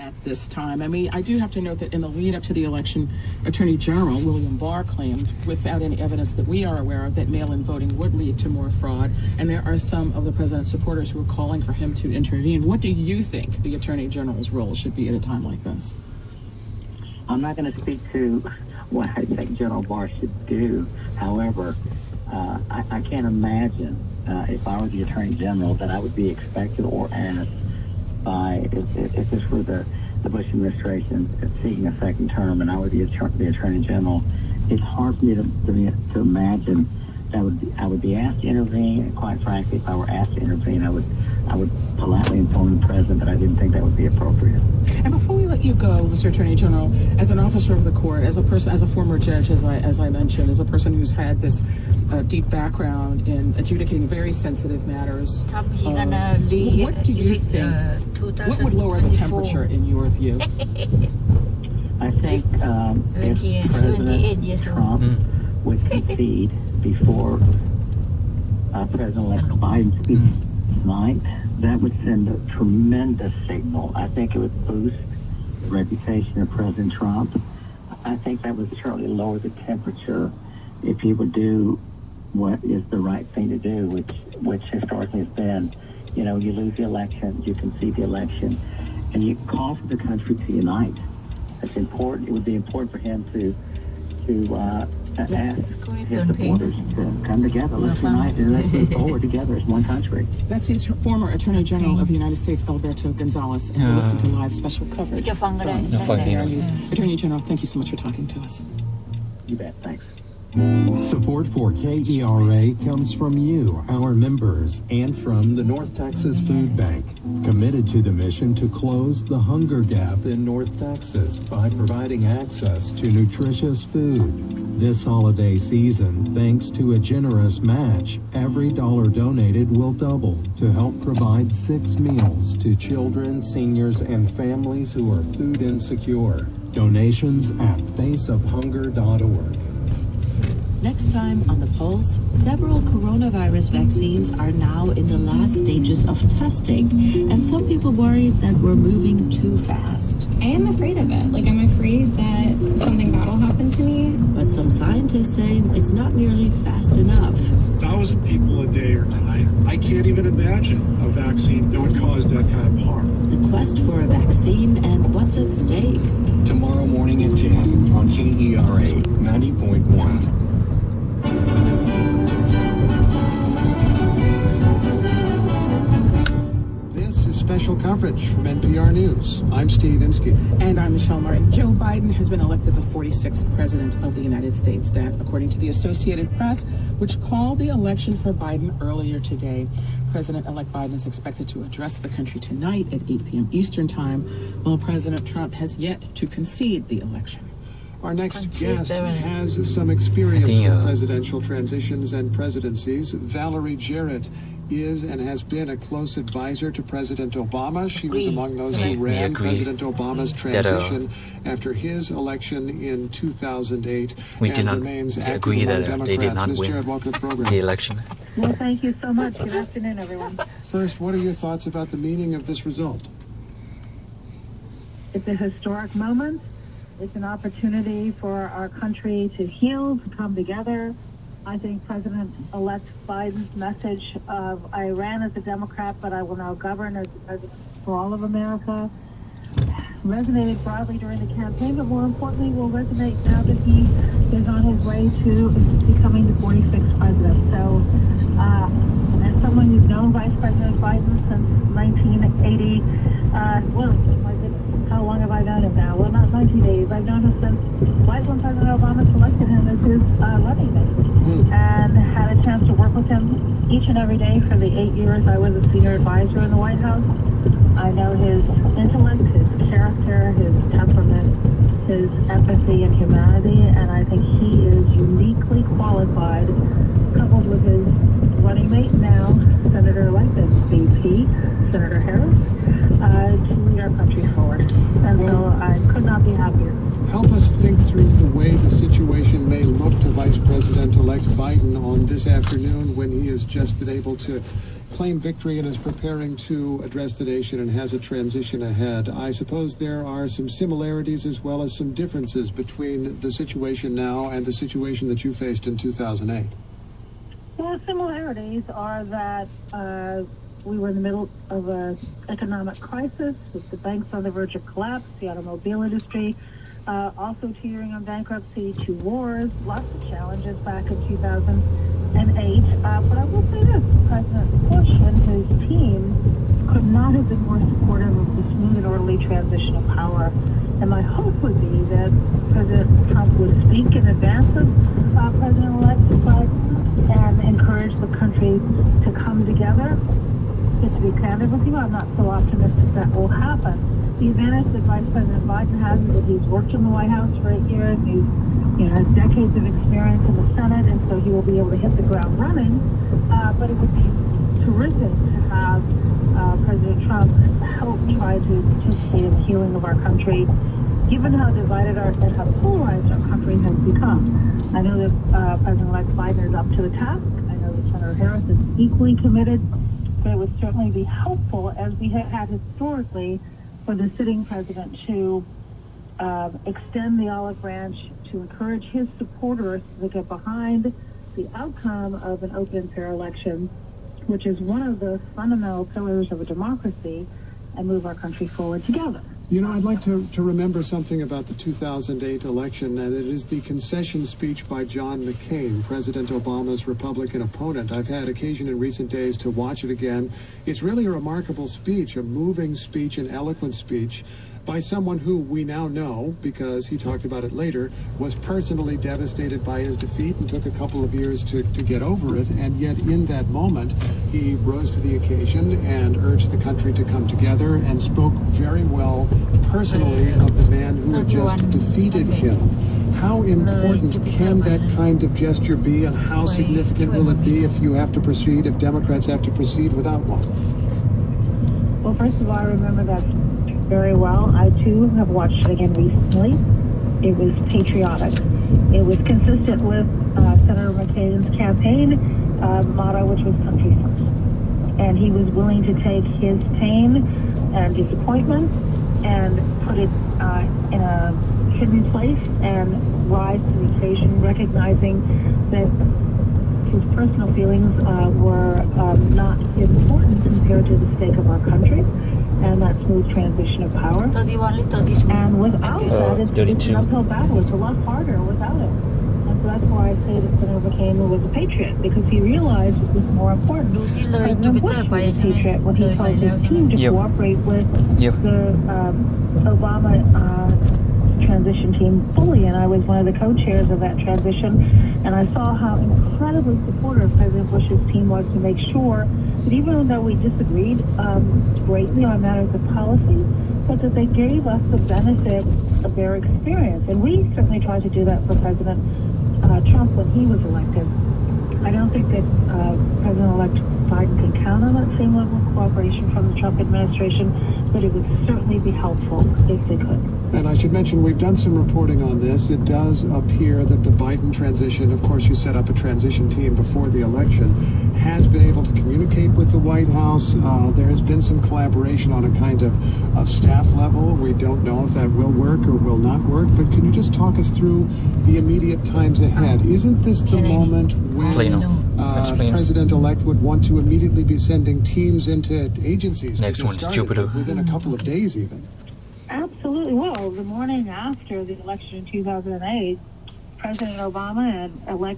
at this time. I mean, I do have to note that in the lead up to the election, Attorney General William Barr claimed, without any evidence that we are aware of, that mail-in voting would lead to more fraud. And there are some of the president's supporters who are calling for him to intervene. What do you think the Attorney General's role should be at a time like this? I'm not going to speak to what I think General Barr should do. However, I can't imagine if I were the Attorney General that I would be expected or asked by, if this were the Bush administration seeking a second term and I were the Attorney General, it's hard for me to imagine that I would be asked to intervene. And quite frankly, if I were asked to intervene, I would politely inform the president that I didn't think that would be appropriate. And before we let you go, Mr. Attorney General, as an officer of the court, as a person, as a former judge, as I mentioned, as a person who's had this deep background in adjudicating very sensitive matters, what do you think? What would lower the temperature in your view? I think if President Trump would concede before President-elect Biden speaks tonight, that would send a tremendous signal. I think it would boost the reputation of President Trump. I think that would certainly lower the temperature if he would do what is the right thing to do, which historically has been, you lose the election, you concede the election, and you call for the country to unite. It's important. It would be important for him to ask his supporters to come together. Let's unite and let's move forward together as one country. That's the former Attorney General of the United States, Alberto Gonzales, and you're listening to live special coverage from AR News. Attorney General, thank you so much for talking to us. You bet. Thanks. Support for KERA comes from you, our members, and from the North Texas Food Bank, committed to the mission to close the hunger gap in North Texas by providing access to nutritious food. This holiday season, thanks to a generous match, every dollar donated will double to help provide 6 meals to children, seniors, and families who are food insecure. Donations at faceofhunger.org. Next time on The Pulse, several coronavirus vaccines are now in the last stages of testing, and some people worry that we're moving too fast. I am afraid of it. I'm afraid that something bad will happen to me. But some scientists say it's not nearly fast enough. 1,000 people a day are dying. I can't even imagine a vaccine that would cause that kind of harm. The quest for a vaccine and what's at stake. Tomorrow morning at 10 on KERA 90.1. Special coverage from NPR News. I'm Steve Inskeep. And I'm Michelle Martin. Joe Biden has been elected the 46th president of the United States. That, according to the Associated Press, which called the election for Biden earlier today. President-elect Biden is expected to address the country tonight at 8 p.m. Eastern Time, while President Trump has yet to concede the election. Our next guest has some experience with presidential transitions and presidencies. Valerie Jarrett is and has been a close advisor to President Obama. She was among those who ran President Obama's transition after his election in 2008. We did not agree that they did not win the election. Well, thank you so much. Good afternoon, everyone. First, what are your thoughts about the meaning of this result? It's a historic moment. It's an opportunity for our country to heal, to come together. I think President-elect Biden's message of I ran as a Democrat, but I will now govern as the president for all of America resonated broadly during the campaign, but more importantly will resonate now that he is on his way to becoming the 46th president. So as someone who's known Vice President Biden since 1980, how long have I known him now? Well, not 1980s. I've known him since right when President Obama selected him as his running mate, and had a chance to work with him each and every day for the 8 years I was a senior advisor in the White House. I know his intellect, his character, his temperament, his empathy and humanity, and I think he is uniquely qualified, coupled with his running mate now, Senator-elect VP, Senator Harris, to lead our country forward. And so I could not be happier. help us think through the way the situation may look to Vice President-elect Biden on this afternoon when he has just been able to claim victory and is preparing to address the nation and has a transition ahead. I suppose there are some similarities as well as some differences between the situation now and the situation that you faced in 2008. Well, similarities are that we were in the middle of an economic crisis with the banks on the verge of collapse, the automobile industry also teetering on bankruptcy, 2 wars, lots of challenges back in 2008. But I will say this, President Bush and his team could not have been more supportive of the smooth and orderly transition of power. And my hope would be that President Trump would speak in advance of President-elect Biden and encourage the country to come together. Just to be candid with you, I'm not so optimistic that will happen. The advantage that Vice President Biden has is that he's worked in the White House for 8 years. He has decades of experience in the Senate, and so he will be able to hit the ground running. But it would be terrific to have President Trump help try to participate in the healing of our country, given how divided and how polarized our country has become. I know that President-elect Biden is up to the task. I know that Senator Harris is equally committed, but it would certainly be helpful, as we have had historically, for the sitting president to extend the olive branch, to encourage his supporters to get behind the outcome of an open and fair election, which is one of the fundamental pillars of a democracy, and move our country forward together. You know, I'd like to remember something about the 2008 election, and it is the concession speech by John McCain, President Obama's Republican opponent. I've had occasion in recent days to watch it again. It's really a remarkable speech, a moving speech, an eloquent speech by someone who we now know, because he talked about it later, was personally devastated by his defeat and took a couple of years to get over it. And yet in that moment, he rose to the occasion and urged the country to come together and spoke very well personally of the man who had just defeated him. How important can that kind of gesture be, and how significant will it be if you have to proceed, if Democrats have to proceed without one? Well, first of all, I remember that very well. I, too, have watched it again recently. It was patriotic. It was consistent with Senator McCain's campaign motto, which was country first. And he was willing to take his pain and disappointment and put it in a hidden place and rise to the occasion, recognizing that his personal feelings were not important compared to the stake of our country and that smooth transition of power. And without that, it's an uphill battle. It's a lot harder without it. And so that's why I say that Senator McCain was a patriot, because he realized it was more important. President Bush was a patriot when he told his team to cooperate with the Obama transition team fully, and I was one of the co-chairs of that transition, and I saw how incredibly supportive President Bush's team was to make sure that even though we disagreed greatly on matters of policy, but that they gave us the benefit of their experience. And we certainly tried to do that for President Trump when he was elected. I don't think that President-elect Biden can count on that same level of cooperation from the Trump administration, but it would certainly be helpful if they could. And I should mention, we've done some reporting on this. It does appear that the Biden transition, of course, you set up a transition team before the election, has been able to communicate with the White House. There has been some collaboration on a kind of staff level. We don't know if that will work or will not work, but can you just talk us through the immediate times ahead? Isn't this the moment when President-elect would want to immediately be sending teams into agencies Next to get started Jupiter. within a couple of days even? Absolutely. Well, the morning after the election in 2008, President Obama and elect